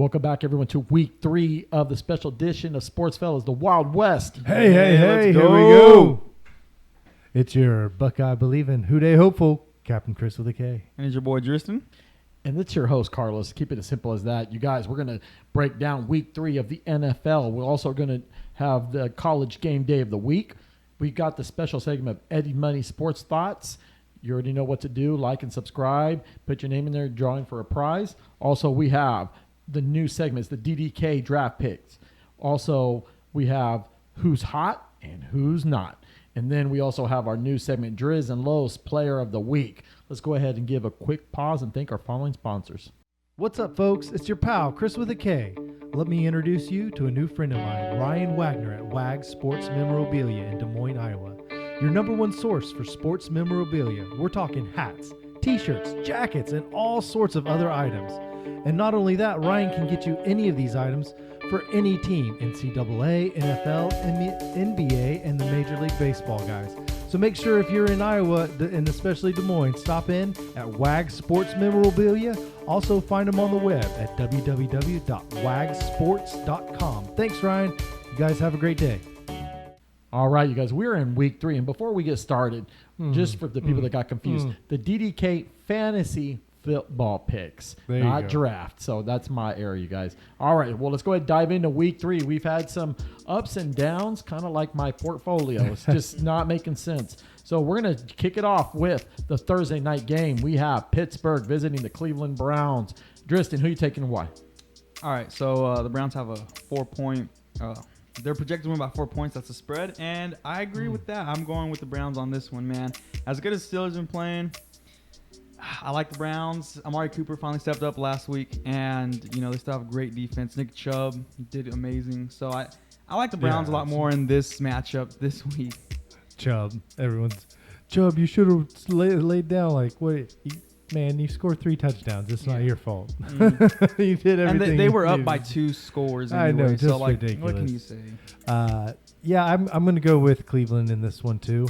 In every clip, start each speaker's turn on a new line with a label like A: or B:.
A: Welcome back, everyone, to week 3 of the special edition of Sportsfellas, the Wild West.
B: Hey, here we go. It's your Buckeye believing, Houday hopeful, Captain Chris with a K.
C: And it's your boy, Tristan.
A: And it's your host, Carlos. Keep it as simple as that. You guys, we're going to break down week 3 of the NFL. We're also going to have the college game day of the week. We got the special segment of Eddie Money Sports Thoughts. You already know what to do. Like and subscribe. Put your name in there, drawing for a prize. Also, we have the new segments, the DDK draft picks. Also, we have who's hot and who's not. And then we also have our new segment, Driz and Los Player of the Week. Let's go ahead and give a quick pause and thank our following sponsors.
B: What's up, folks? It's your pal, Chris with a K. Let me introduce you to a new friend of mine, Ryan Wagner at Wag Sports Memorabilia in Des Moines, Iowa. Your number one source for sports memorabilia. We're talking hats, t-shirts, jackets, and all sorts of other items. And not only that, Ryan can get you any of these items for any team, NCAA, NFL, NBA, and the Major League Baseball guys. So make sure if you're in Iowa, and especially Des Moines, stop in at Wag Sports Memorabilia. Also find them on the web at www.wagsports.com. Thanks, Ryan. You guys have a great day.
A: All right, you guys, we're in week 3. And before we get started, just for the people that got confused, the DDK fantasy football picks, not draft. So that's my area, you guys. All right, well, let's go ahead and dive into week 3. We've had some ups and downs, kind of like my portfolio. It's just not making sense. So we're going to kick it off with the Thursday night game. We have Pittsburgh visiting the Cleveland Browns. Tristan, who are you taking and why?
C: All right, so the Browns have a 4-point they're projected to win by 4 points. That's the spread, and I agree with that. I'm going with the Browns on this one, man. As good as Steelers been playing, I like the Browns. Amari Cooper finally stepped up last week, and they still have great defense. Nick Chubb did amazing. So I like the Browns a lot more in this matchup this week.
B: Chubb, Chubb, you should have laid down like what? Man, you scored 3 touchdowns. It's not your fault. You did everything.
C: And they were up by 2 scores anyway.
B: I know, just
C: so
B: ridiculous.
C: What can you say?
B: I'm going to go with Cleveland in this one too.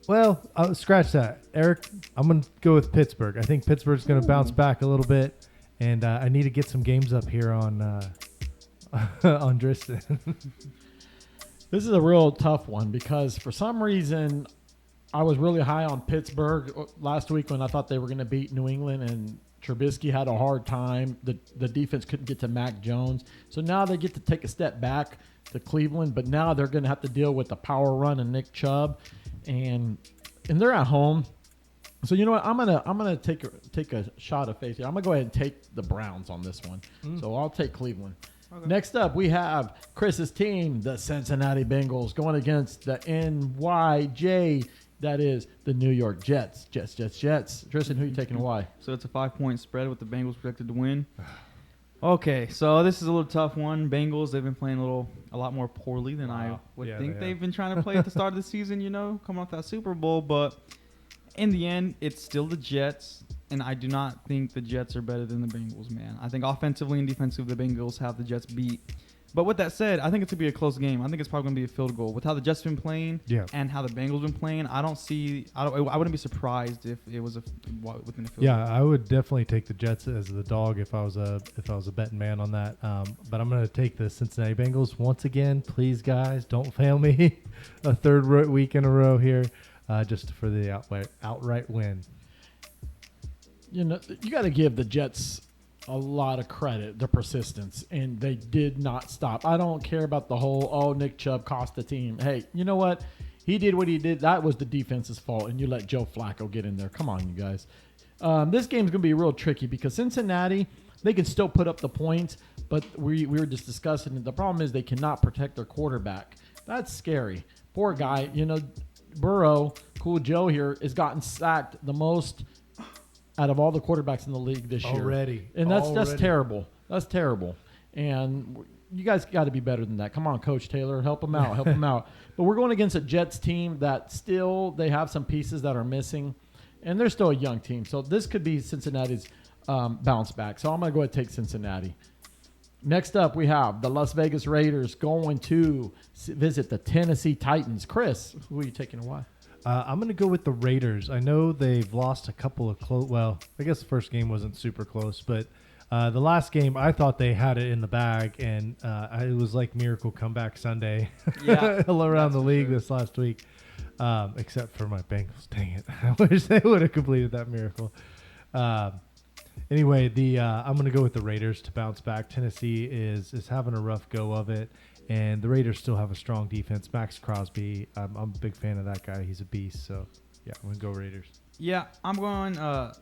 B: Well, I'll scratch that. Eric, I'm going to go with Pittsburgh. I think Pittsburgh's going to bounce back a little bit, and I need to get some games up here on on Tristan.
A: This is a real tough one because for some reason I was really high on Pittsburgh last week when I thought they were going to beat New England, and Trubisky had a hard time. The defense couldn't get to Mac Jones. So now they get to take a step back to Cleveland, but now they're going to have to deal with the power run and Nick Chubb. And they're at home. So you know what? I'm gonna take a shot of faith here. I'm gonna go ahead and take the Browns on this one. So I'll take Cleveland. Okay. Next up, we have Chris's team, the Cincinnati Bengals, going against the NYJ. That is the New York Jets. Jets. Tristan, who are you taking and why?
C: So it's a 5-point spread with the Bengals projected to win. Okay, so this is a little tough one. Bengals, they've been playing a lot more poorly than I would think they've been trying to play at the start of the season, coming off that Super Bowl. But in the end, it's still the Jets, and I do not think the Jets are better than the Bengals, man. I think offensively and defensively, the Bengals have the Jets beat. But with that said, I think it's going to be a close game. I think it's probably going to be a field goal. With how the Jets have been playing and how the Bengals have been playing, I wouldn't be surprised if it was within a field goal.
B: Yeah, I would definitely take the Jets as the dog if I was a betting man on that. But I'm going to take the Cincinnati Bengals once again. Please, guys, don't fail me. A third week in a row here, just for the outright win.
A: You got to give the Jets a lot of credit, the persistence, and they did not stop. I don't care about the whole, Nick Chubb cost the team. Hey, you know what? He did what he did. That was the defense's fault, and you let Joe Flacco get in there. Come on, you guys. This game's going to be real tricky because Cincinnati, they can still put up the points, but we were just discussing it. The problem is they cannot protect their quarterback. That's scary. Poor guy. Burrow, Cool Joe here, has gotten sacked the most out of all the quarterbacks in the league this year.
B: Already.
A: And that's terrible. That's terrible. And you guys got to be better than that. Come on, Coach Taylor. Help them out. But we're going against a Jets team that still, they have some pieces that are missing. And they're still a young team. So this could be Cincinnati's bounce back. So I'm going to go ahead and take Cincinnati. Next up, we have the Las Vegas Raiders going to visit the Tennessee Titans. Chris, who are you taking and why?
B: I'm going to go with the Raiders. I know they've lost a couple of I guess the first game wasn't super close, but The last game, I thought they had it in the bag, and it was like Miracle Comeback Sunday all around the league this last week, except for my Bengals. Dang it. I wish they would have completed that miracle. Anyway, I'm going to go with the Raiders to bounce back. Tennessee is having a rough go of it, and the Raiders still have a strong defense. Max Crosby, I'm a big fan of that guy. He's a beast. So, yeah, I'm going to go Raiders.
C: Yeah, I'm going.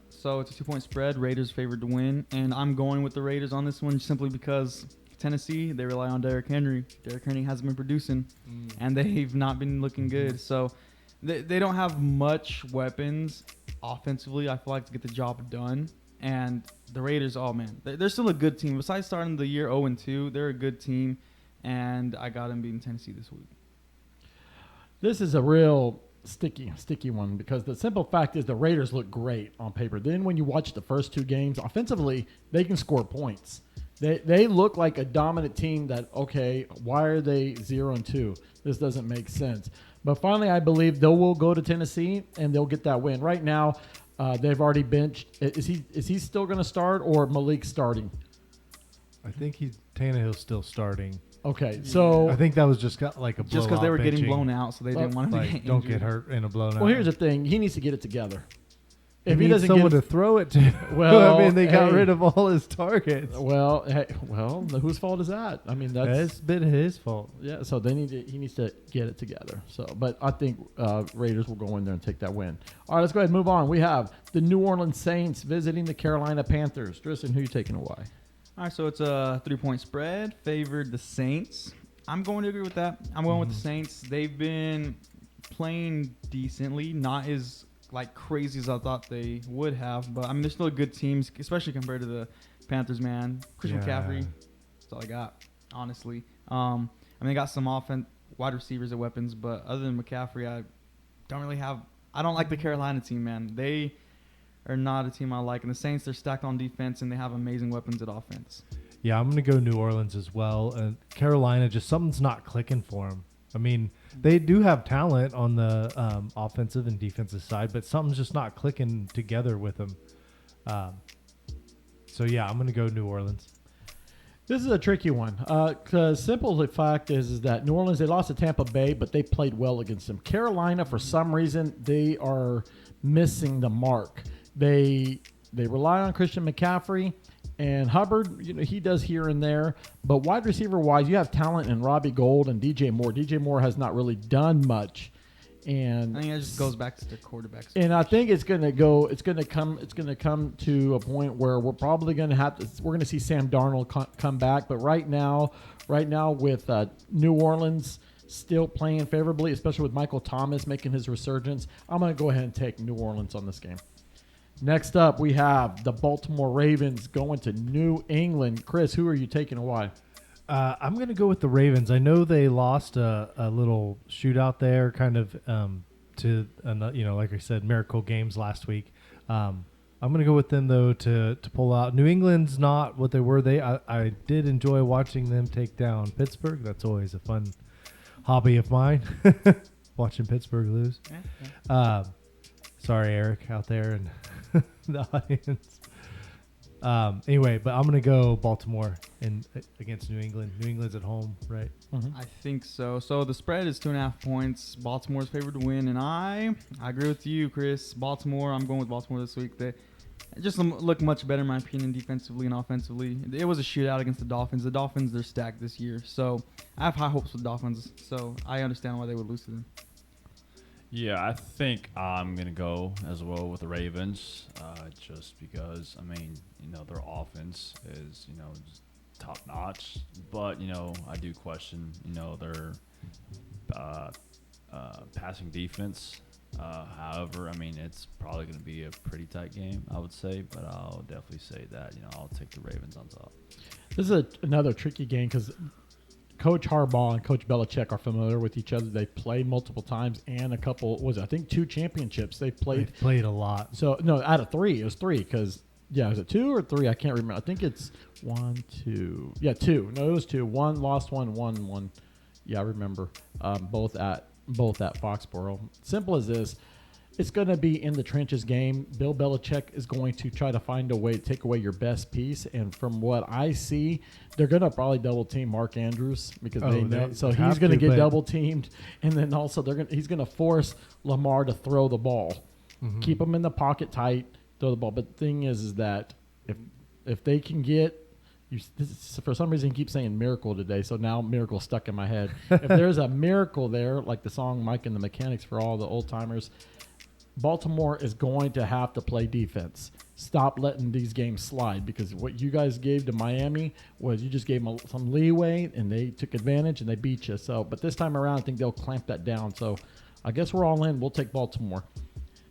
C: So it's a 2-point spread. Raiders favored to win, and I'm going with the Raiders on this one simply because Tennessee, they rely on Derrick Henry. Derrick Henry hasn't been producing, and they've not been looking good. So they don't have much weapons offensively, I feel like, to get the job done. And the Raiders, oh man, they're still a good team. Besides starting the year 0-2, they're a good team, and I got them beating Tennessee this week.
A: This is a real sticky one because the simple fact is the Raiders look great on paper. Then when you watch the first two games, offensively, they can score points. They look like a dominant team that, okay, why are they 0-2? This doesn't make sense. But finally, I believe they will go to Tennessee and they'll get that win. Right now, they've already benched. Is he still going to start or Malik starting?
B: I think Tannehill's still starting.
A: Okay, so
B: I think that was just like a blowout.
C: Just because they were
B: benching.
C: getting blown out, so they didn't want to get injured.
B: Don't get hurt in a blown out.
A: Well, here's the thing: he needs to get it together.
B: If he doesn't someone to throw it to,
A: well,
B: I mean, they got rid of all his targets.
A: Well, whose fault is that? I mean,
B: that's been his fault.
A: Yeah, so he needs to get it together. So, but I think Raiders will go in there and take that win. All right, let's go ahead and move on. We have the New Orleans Saints visiting the Carolina Panthers. Tristan, who are you taking away?
C: All right, so it's a 3-point spread, favored the Saints. I'm going to agree with that. I'm going with the Saints. They've been playing decently, not as crazy as I thought they would have, but I mean they're still a good team, especially compared to the Panthers. Man, Christian McCaffrey, that's all I got, honestly. I mean they got some wide receivers and weapons, but other than McCaffrey, I don't like the Carolina team, man. They are not a team I like, and the Saints, they're stacked on defense and they have amazing weapons at offense.
B: Yeah, I'm going to go New Orleans as well. Carolina, just something's not clicking for them. I mean, they do have talent on the offensive and defensive side, but something's just not clicking together with them. So, yeah, I'm going to go New Orleans.
A: This is a tricky one. The simple fact is that New Orleans, they lost to Tampa Bay, but they played well against them. Carolina, for some reason, they are missing the mark. They rely on Christian McCaffrey. And Hubbard, he does here and there. But wide receiver-wise, you have talent in Robbie Gould and DJ Moore. DJ Moore has not really done much. And
C: I think it just goes back to the quarterbacks.
A: And I think it's going to come to a point where we're probably going to we're going to see Sam Darnold come back. But right now with New Orleans still playing favorably, especially with Michael Thomas making his resurgence, I'm going to go ahead and take New Orleans on this game. Next up, we have the Baltimore Ravens going to New England. Chris, who are you taking and why?
B: I'm going to go with the Ravens. I know they lost a little shootout there, kind of to like I said, miracle games last week. I'm going to go with them though to pull out. New England's not what they were. I did enjoy watching them take down Pittsburgh. That's always a fun hobby of mine, watching Pittsburgh lose. Sorry, Eric, out there and the audience. Anyway, but I'm going to go Baltimore against New England. New England's at home, right?
C: Mm-hmm. I think so. So the spread is 2.5 points. Baltimore's favored to win, and I agree with you, Chris. Baltimore, I'm going with Baltimore this week. They just look much better, in my opinion, defensively and offensively. It was a shootout against the Dolphins. The Dolphins, they're stacked this year. So I have high hopes with the Dolphins, so I understand why they would lose to them.
D: Yeah, I think I'm going to go as well with the Ravens just because, I mean, their offense is, just top-notch. But, I do question, their passing defense. However, I mean, it's probably going to be a pretty tight game, I would say. But I'll definitely say that, I'll take the Ravens on top.
A: This is another tricky game because Coach Harbaugh and Coach Belichick are familiar with each other. They played multiple times and a couple, 2 championships. They've played
B: a lot.
A: So, no, out of 3. It was 3 because, is it 2 or 3? I can't remember. I think it's 1, 2. Yeah, 2. No, it was 2. 1 lost, 1. Yeah, I remember. Both at Foxborough. Simple as this. it's going to be in the trenches game. Bill Belichick is going to try to find a way to take away your best piece. And from what I see, they're going to probably double team Mark Andrews because they know. So he's going to get double teamed. And then also he's going to force Lamar to throw the ball. Mm-hmm. Keep him in the pocket tight, throw the ball. But the thing is that if they can get, for some reason, he keeps saying miracle today, so now miracle stuck in my head. If there's a miracle there, like the song Mike and the Mechanics for all the old timers, Baltimore is going to have to play defense. Stop letting these games slide, because what you guys gave to Miami was you just gave them some leeway, and they took advantage, and they beat you. So, but this time around, I think they'll clamp that down. So I guess we're all in. We'll take Baltimore.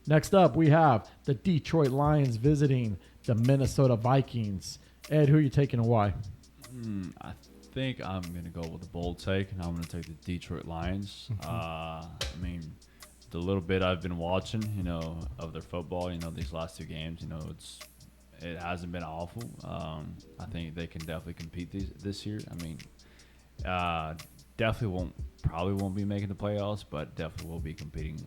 A: Next up, we have the Detroit Lions visiting the Minnesota Vikings. Ed, who are you taking and why?
D: I think I'm going to go with the bold take, and I'm going to take the Detroit Lions. I mean, the little bit I've been watching, of their football, these last 2 games, it hasn't been awful. I think they can definitely compete this year. I mean, probably won't be making the playoffs, but definitely will be competing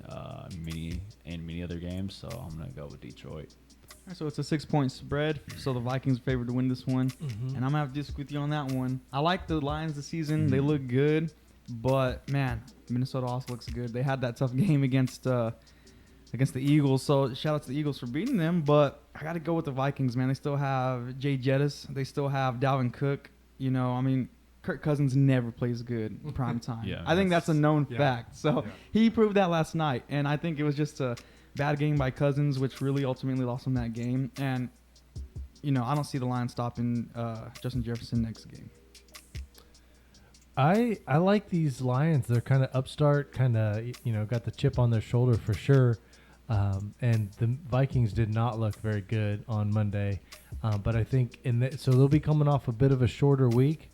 D: many other games. So I'm going to go with Detroit.
C: All right, so it's a 6-point spread. So the Vikings are favored to win this one. Mm-hmm. And I'm going to have to disagree with you on that one. I like the Lions this season. Mm-hmm. They look good. But, man, Minnesota also looks good. They had that tough game against the Eagles. So shout out to the Eagles for beating them. But I got to go with the Vikings, man. They still have Jay Jettis. They still have Dalvin Cook. Kirk Cousins never plays good in prime time. Yeah, I think that's a known fact. So he proved that last night. And I think it was just a bad game by Cousins, which really ultimately lost him that game. And, I don't see the Lions stopping Justin Jefferson next game.
B: I like these Lions. They're kind of upstart, kind of, got the chip on their shoulder for sure. And the Vikings did not look very good on Monday. But I think so they'll be coming off a bit of a shorter week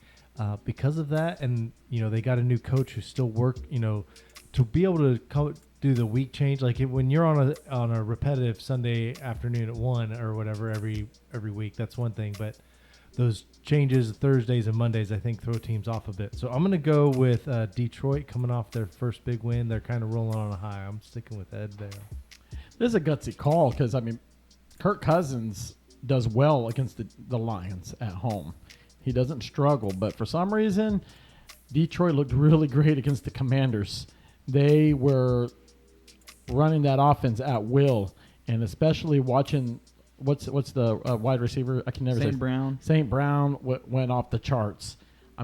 B: because of that. And, they got a new coach who still to be able to do the week change. Like when you're on a repetitive Sunday afternoon at 1 or whatever every week, that's one thing. But those changes Thursdays and Mondays, I think, throw teams off a bit. So I'm going to go with Detroit coming off their first big win. They're kind of rolling on a high. I'm sticking with Ed there.
A: This is a gutsy call because, Kirk Cousins does well against the Lions at home. He doesn't struggle, but for some reason, Detroit looked really great against the Commanders. They were running that offense at will, and especially watching what's the wide receiver? I can never say. St. Brown went off the charts.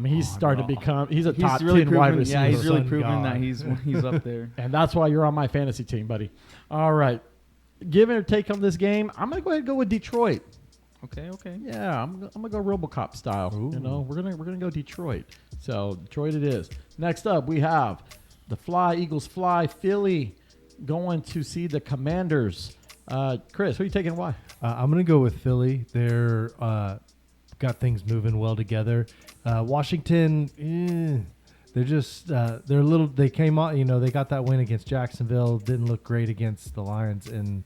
A: He's starting to become. He's a top 10 wide receiver.
C: Yeah, he's really proven that he's up there.
A: And that's why you're on my fantasy team, buddy. All right, give it or take on this game. I'm gonna go ahead and go with Detroit.
C: Okay.
A: Yeah, I'm gonna go RoboCop style. Ooh. We're gonna go Detroit. So Detroit it is. Next up, we have the Eagles fly Philly going to see the Commanders. Chris, who are you taking? Why?
B: I'm going to go with Philly. They're got things moving well together. Washington, they're just they're a little. They came out, they got that win against Jacksonville. Didn't look great against the Lions, and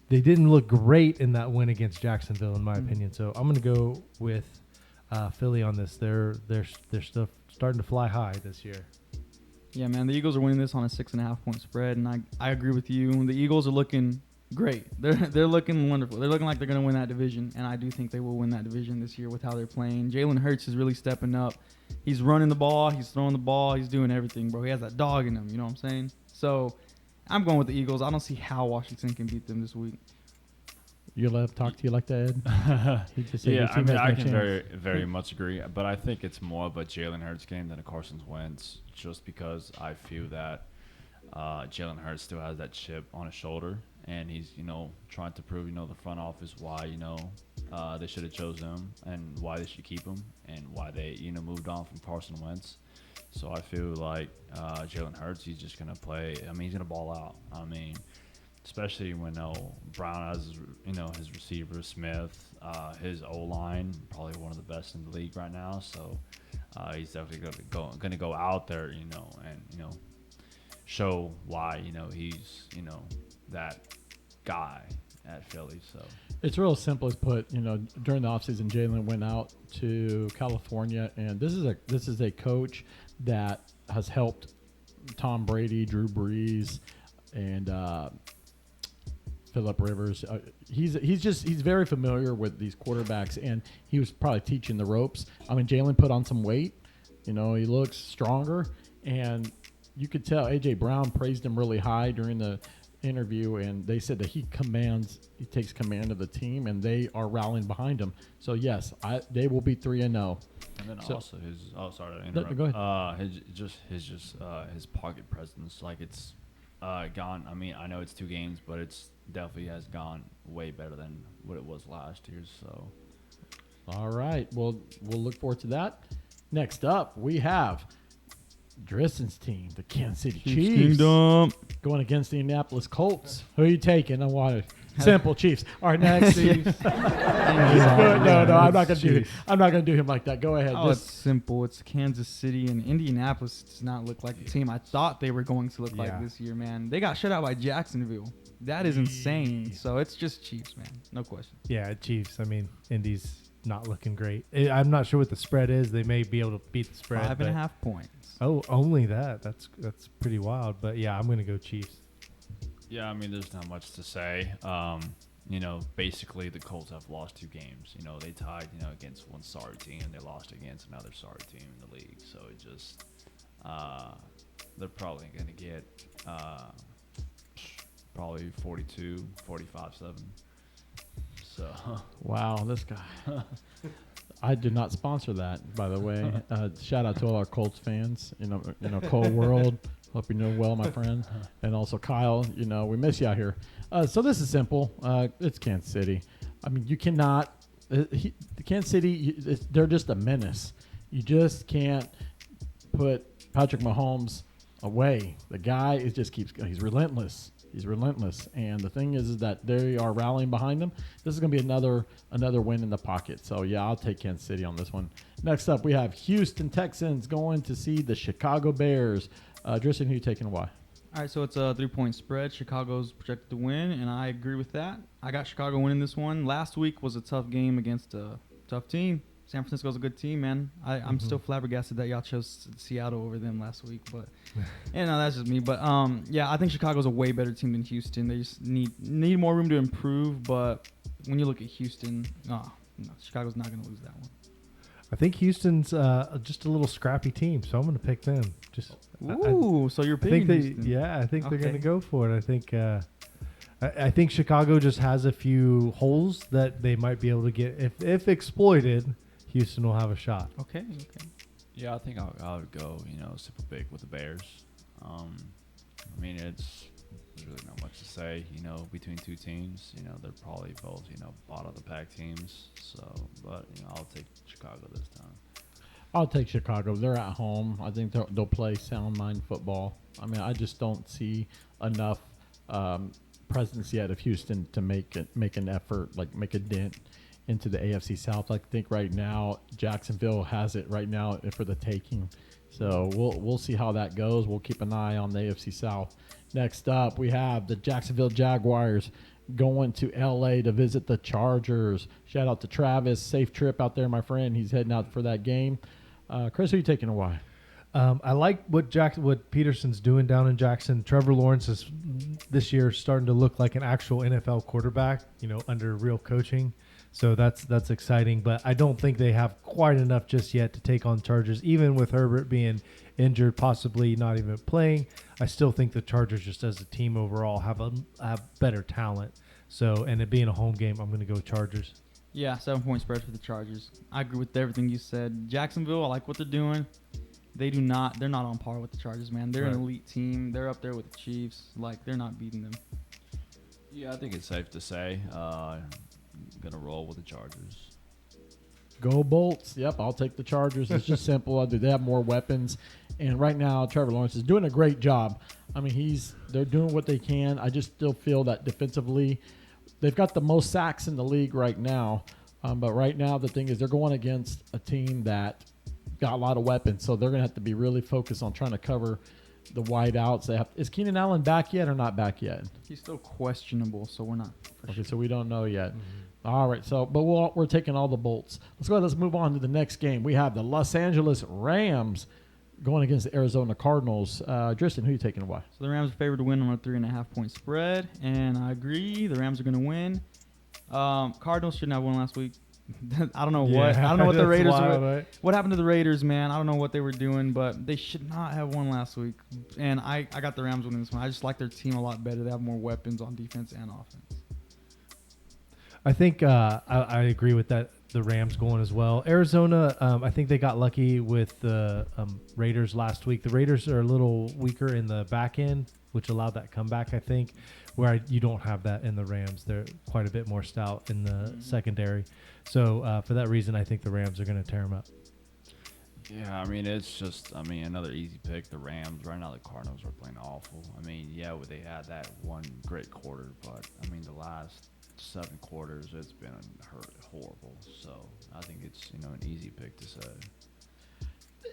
B: they didn't look great in that win against Jacksonville, in my opinion. So I'm going to go with Philly on this. They're still starting to fly high this year.
C: Yeah, man, the Eagles are winning this on a 6.5-point spread, and I agree with you. The Eagles are looking great. They're looking wonderful. They're looking like they're going to win that division, and I do think they will win that division this year with how they're playing. Jalen Hurts is really stepping up. He's running the ball. He's throwing the ball. He's doing everything, bro. He has that dog in him. You know what I'm saying? So I'm going with the Eagles. I don't see how Washington can beat them this week.
A: You let him talk to you like that, Ed?
D: He just said I can very, very much agree. But I think it's more of a Jalen Hurts game than a Carson Wentz, just because I feel that Jalen Hurts still has that chip on his shoulder, and he's trying to prove the front office why they should have chosen him and why they should keep him and why they moved on from Carson Wentz. So I feel like Jalen Hurts, he's just gonna play. He's gonna ball out. Especially when Brown has his receiver Smith, his O-line probably one of the best in the league right now. So he's definitely going to go out there, and show why he's that guy at Philly. So
A: it's real simple as put. During the offseason, Jalen went out to California, and this is a coach that has helped Tom Brady, Drew Brees, and Phillip Rivers. He's very familiar with these quarterbacks, and he was probably teaching the ropes. I mean, Jalen put on some weight. He looks stronger, and you could tell A.J. Brown praised him really high during the interview, and they said that he takes command of the team, and they are rallying behind him. So yes, they will be 3-0.
D: And then also sorry to interrupt.
A: Go ahead.
D: His pocket presence, like it's gone. I mean, I know it's 2 games, but it's definitely has gone way better than what it was last year. So,
A: all right, we'll look forward to that. Next up, we have Drissen's team, the Kansas City Chiefs, going against the Indianapolis Colts. Who are you taking? I want it. Simple Chiefs. All right, next. Chiefs. No, I'm not going to do him like that. Go ahead.
C: Oh, it's simple. It's Kansas City, and Indianapolis does not look like the team I thought they were going to look like this year, man. They got shut out by Jacksonville. That is insane. So it's just Chiefs, man. No question.
B: Yeah, Chiefs. I mean, Indy's not looking great. I'm not sure what the spread is. They may be able to beat the spread.
C: 5.5 points.
B: Oh, only that. That's pretty wild. But yeah, I'm going to go Chiefs.
D: Yeah, I mean, there's not much to say. Basically the Colts have lost 2 games. They tied, against one sorry team, and they lost against another sorry team in the league. So it just, they're probably going to get probably 42, 45-7. So.
A: Wow, this guy. I did not sponsor that, by the way. Shout out to all our Colts fans. Cole World. Hope you know well, my friend. And also Kyle, we miss you out here. So this is simple. It's Kansas City. I mean, you cannot the Kansas City, they're just a menace. You just can't put Patrick Mahomes away. The guy he's relentless. He's relentless. And the thing is that they are rallying behind him. This is going to be another win in the pocket. So, yeah, I'll take Kansas City on this one. Next up, we have Houston Texans going to see the Chicago Bears. Drissen, who are you taking and why?
C: All right, so it's a 3-point spread. Chicago's projected to win, and I agree with that. I got Chicago winning this one. Last week was a tough game against a tough team. San Francisco's a good team, man. I'm still flabbergasted that y'all chose Seattle over them last week, but that's just me. But I think Chicago's a way better team than Houston. They just need more room to improve. But when you look at Houston, Chicago's not going to lose that one.
B: I think Houston's just a little scrappy team, so I'm going to pick them.
C: So you're picking Houston.
B: Yeah, I think they're going to go for it. I think Chicago just has a few holes that they might be able to get. If exploited, Houston will have a shot.
C: Okay.
D: Yeah, I think I would go, super big with the Bears. I mean, there's really not much to say, between two teams. They're probably both, bottom of the pack teams. So, but, I'll take Chicago this time.
A: I'll take Chicago. They're at home. I think they'll play sound mind football. I mean, I just don't see enough presence yet of Houston to make an effort, like make a dent into the AFC South. I think right now Jacksonville has it right now for the taking. So we'll see how that goes. We'll keep an eye on the AFC South. Next up, we have the Jacksonville Jaguars going to LA to visit the Chargers. Shout out to Travis. Safe trip out there, my friend. He's heading out for that game. Chris, who are you taking and why?
B: I like what Peterson's doing down in Jackson. Trevor Lawrence is this year starting to look like an actual NFL quarterback, under real coaching. So that's exciting. But I don't think they have quite enough just yet to take on Chargers. Even with Herbert being injured, possibly not even playing, I still think the Chargers, just as a team overall, have better talent. So, and it being a home game, I'm going to go Chargers.
C: Yeah, 7-point spread for the Chargers. I agree with everything you said. Jacksonville, I like what they're doing. They're not on par with the Chargers, man. They're an elite team. They're up there with the Chiefs. They're not beating them.
D: Yeah, I think it's safe to say. Gonna roll with the Chargers.
A: Go Bolts. Yep, I'll take the Chargers. It's just simple. They have more weapons. And right now, Trevor Lawrence is doing a great job. I mean, they're doing what they can. I just still feel that defensively, they've got the most sacks in the league right now. But right now, the thing is they're going against a team that got a lot of weapons. So they're going to have to be really focused on trying to cover the wideouts. Is Keenan Allen back yet or not back yet?
C: He's still questionable, so we're not.
A: Okay, so we don't know yet. Mm-hmm. All right, but we're taking all the Bolts. Let's move on to the next game. We have the Los Angeles Rams going against the Arizona Cardinals. Tristan, who are you taking away?
C: So the Rams are favored to win on a 3.5 point spread, and I agree. The Rams are going to win. Cardinals shouldn't have won last week. I don't know what. I don't know what the Raiders were. What happened to the Raiders, man? I don't know what they were doing, but they should not have won last week. And I got the Rams winning this one. I just like their team a lot better. They have more weapons on defense and offense.
B: I think I agree with that. The Rams going as well. Arizona, I think they got lucky with the Raiders last week. The Raiders are a little weaker in the back end, which allowed that comeback, I think, where you don't have that in the Rams. They're quite a bit more stout in the secondary. So for that reason, I think the Rams are going to tear them up.
D: Yeah, I mean, it's just, another easy pick. The Rams. Right now, the Cardinals are playing awful. They had that one great quarter, but, the last 7 quarters, it's been horrible. So I think it's, an easy pick to say.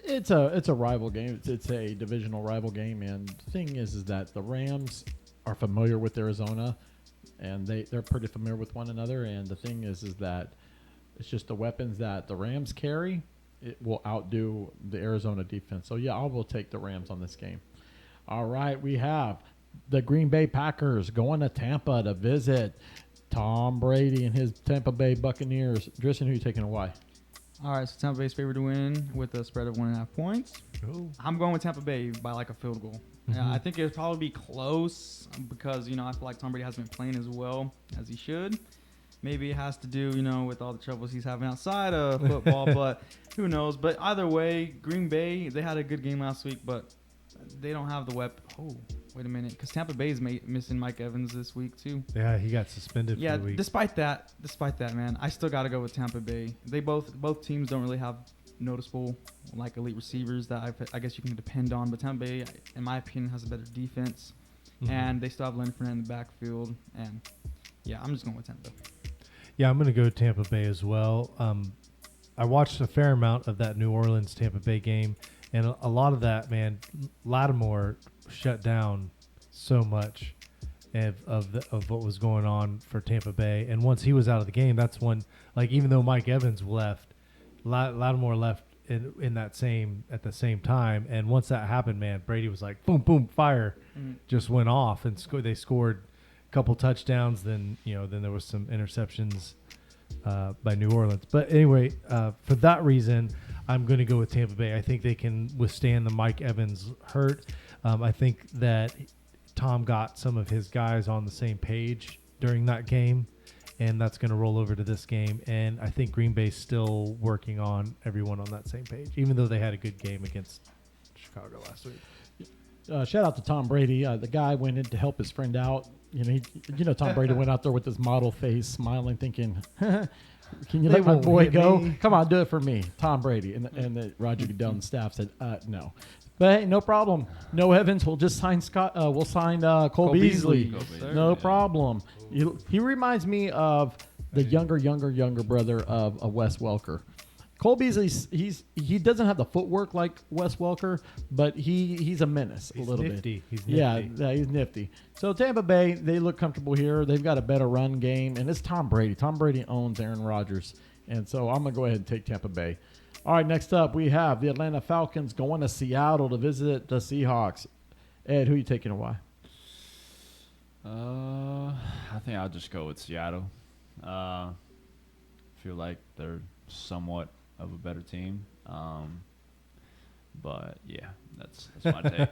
A: It's a rival game. It's a divisional rival game, and the thing is that the Rams are familiar with Arizona, and they're pretty familiar with one another. And the thing is that it's just the weapons that the Rams carry. It will outdo the Arizona defense. So yeah, I will take the Rams on this game. All right, we have the Green Bay Packers going to Tampa to visit Tom Brady and his Tampa Bay Buccaneers. Tristan, who are you taking away?
C: All right, so Tampa Bay's favored to win with a spread of 1.5 points.
B: Ooh.
C: I'm going with Tampa Bay by like a field goal. Yeah, I think it'll probably be close because, I feel like Tom Brady hasn't been playing as well as he should. Maybe it has to do, with all the troubles he's having outside of football, but who knows. But either way, Green Bay, they had a good game last week, but they don't have the weapon. Oh, wait a minute, because Tampa Bay is missing Mike Evans this week too.
B: Yeah, he got suspended for a week.
C: Despite that, man, I still got to go with Tampa Bay. They both teams don't really have noticeable elite receivers that I guess you can depend on, but Tampa Bay, in my opinion, has a better defense, and they still have Leonard Fournette in the backfield, and yeah, I'm just going with Tampa.
B: Yeah, I'm going to go Tampa Bay as well. I watched a fair amount of that New Orleans Tampa Bay game, and a lot of that, man, Lattimore shut down so much of what was going on for Tampa Bay. And once he was out of the game, that's when, even though Mike Evans left, Lattimore left in that at the same time. And once that happened, man, Brady was like, boom, boom, fire, just went off, and they scored couple touchdowns, then there was some interceptions by New Orleans. But anyway, for that reason, I'm going to go with Tampa Bay. I think they can withstand the Mike Evans hurt. I think that Tom got some of his guys on the same page during that game, and that's going to roll over to this game. And I think Green Bay's still working on everyone on that same page, even though they had a good game against Chicago last week.
A: Shout out to Tom Brady. The guy went in to help his friend out. Tom Brady went out there with his model face, smiling, thinking, "Can you let my boy go? Come on, do it for me, Tom Brady." And Roger Goodell and staff said, "No." But hey, no problem. No Evans. We'll just sign Scott. We'll sign Cole Beasley. No problem. He reminds me of the younger brother of Wes Welker. Cole Beasley, he doesn't have the footwork like Wes Welker, but he's a menace a little
B: nifty.
A: bit.
B: He's
A: nifty. Yeah, he's nifty. So Tampa Bay, they look comfortable here. They've got a better run game, and it's Tom Brady. Tom Brady owns Aaron Rodgers, and so I'm going to go ahead and take Tampa Bay. All right, next up we have the Atlanta Falcons going to Seattle to visit the Seahawks. Ed, who are you taking away?
D: I think I'll just go with Seattle. Feel like they're somewhat of a better team. But yeah, that's my take.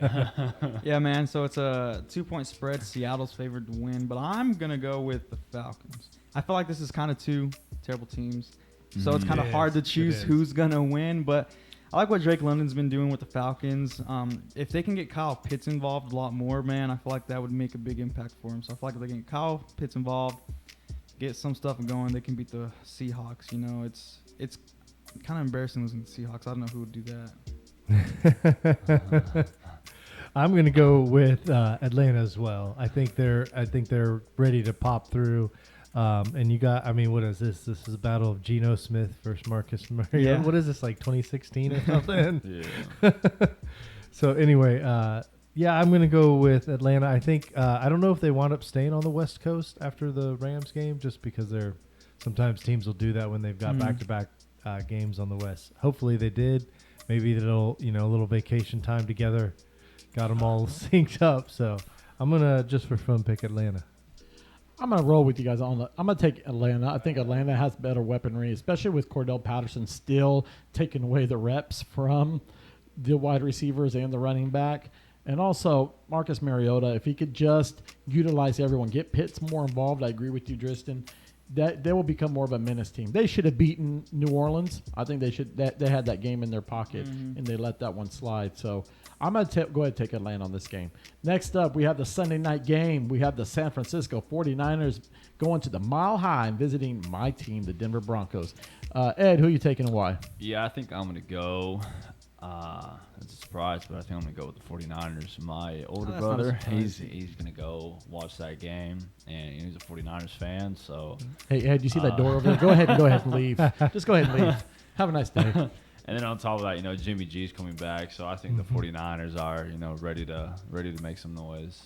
C: Yeah, man. So it's a 2-point spread. Seattle's favored to win, but I'm gonna go with the Falcons. I feel like this is kind of two terrible teams, so it's kind of hard to choose who's gonna win. But I like what Drake London's been doing with the Falcons. If they can get Kyle Pitts involved a lot more, man, I feel like that would make a big impact for him. So I feel like if they can get Kyle Pitts involved, get some stuff going, they can beat the Seahawks. It's kind of embarrassing losing to the Seahawks. I don't know who would do that.
B: I'm going to go with Atlanta as well. I think they're ready to pop through. And you got, what is this? This is a battle of Geno Smith versus Marcus Mariota.
C: Yeah.
B: What is this, like 2016 or something?
D: Yeah.
B: So anyway, I'm going to go with Atlanta. I think I don't know if they wound up staying on the West Coast after the Rams game, just because sometimes teams will do that when they've got back-to-back games on the West. Hopefully they did, maybe that'll, a little vacation time together got them all synced up. So I'm going to, just for fun, pick Atlanta.
A: I'm going to roll with you guys on that. I'm going to take Atlanta. I think Atlanta has better weaponry, especially with Cordell Patterson still taking away the reps from the wide receivers and the running back. And also, Marcus Mariota, if he could just utilize everyone, get Pitts more involved, I agree with you, Tristan, that they will become more of a menace team. They should have beaten New Orleans. I think they should. They had that game in their pocket, and they let that one slide. So I'm going to go ahead and take Atlanta on this game. Next up, we have the Sunday night game. We have the San Francisco 49ers going to the Mile High and visiting my team, the Denver Broncos. Ed, who are you taking and why?
D: Yeah, I think I'm going to go. It's a surprise, but I think I'm going to go with the 49ers. My older brother, he's going to go watch that game, and he's a 49ers fan. So,
A: hey, Ed, you see that door over there? Go ahead and leave. Just go ahead and leave. Have a nice day.
D: And then on top of that, Jimmy G's coming back, so I think the 49ers are, ready to make some noise.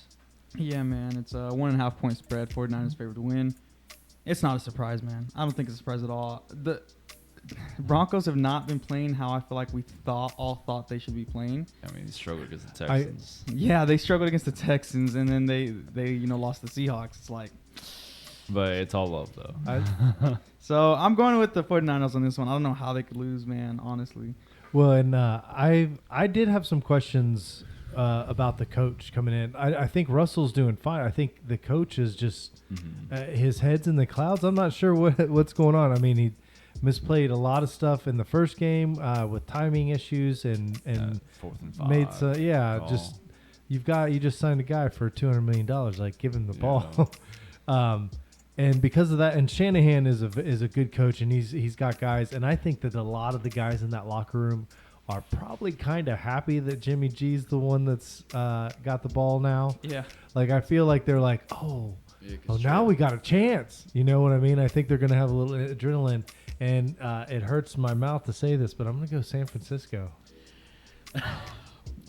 C: Yeah, man, it's a 1.5 point spread. 49ers favored to win. It's not a surprise, man. I don't think it's a surprise at all. The Broncos have not been playing how I feel like we all thought they should be playing.
D: I mean, they struggled against the Texans.
C: They struggled against the Texans, and then they lost the Seahawks. It's like,
D: but it's all love though.
C: So I'm going with the 49ers on this one. I don't know how they could lose, man, honestly.
B: Well, and I did have some questions about the coach coming in. I think Russell's doing fine. I think the coach is just his head's in the clouds. I'm not sure what's going on. I mean, he misplayed a lot of stuff in the first game with timing issues and
D: 4th and 5.
B: made you just signed a guy for $200 million. Like, give him the ball. And because of that, and Shanahan is a good coach, and he's got guys, and I think that a lot of the guys in that locker room are probably kind of happy that Jimmy G's the one that's got the ball now.
C: Yeah.
B: Like, I feel like they're like, now we got a chance. You know what I mean? I think they're going to have a little adrenaline. And it hurts my mouth to say this, but I'm going to go San Francisco.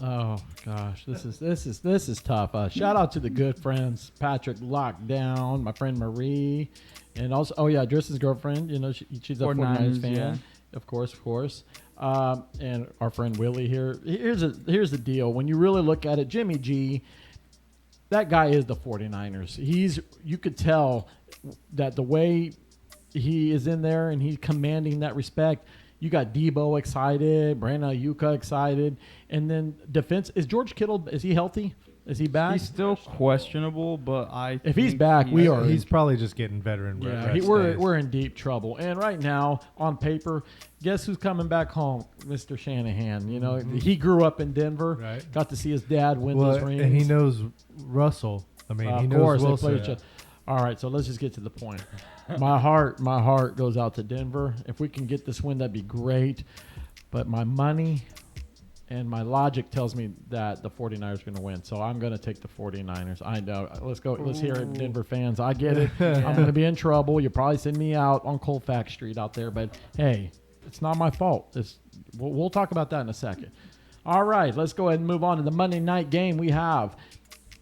A: Oh gosh, this is tough. Shout out to the good friends Patrick Lockdown, my friend Marie, and also Tristan's girlfriend. She's a 49ers fan, yeah. Of course. And our friend Willie here. Here's the deal. When you really look at it, Jimmy G, that guy is the 49ers. You could tell that the way he is in there and he's commanding that respect. You got Debo excited, Brandon Ayuka excited, and then defense. Is George Kittle? Is he healthy? Is he back?
C: He's still questionable, but
A: if he's back,
B: he's probably just getting veteran.
A: Yeah, we're in deep trouble. And right now, on paper, guess who's coming back home? Mr. Shanahan. He grew up in Denver. Right. Got to see his dad win those rings,
B: and he knows Russell. I mean, he knows Wilson.
A: They play each other. All right, so let's just get to the point. My heart goes out to Denver. If we can get this win, that'd be great. But my money and my logic tells me that the 49ers are going to win. So I'm going to take the 49ers. I know. Let's go. Let's hear it, Denver fans. I get it. I'm going to be in trouble. You'll probably send me out on Colfax Street out there. But, hey, it's not my fault. We'll talk about that in a second. All right, let's go ahead and move on to the Monday night game. We have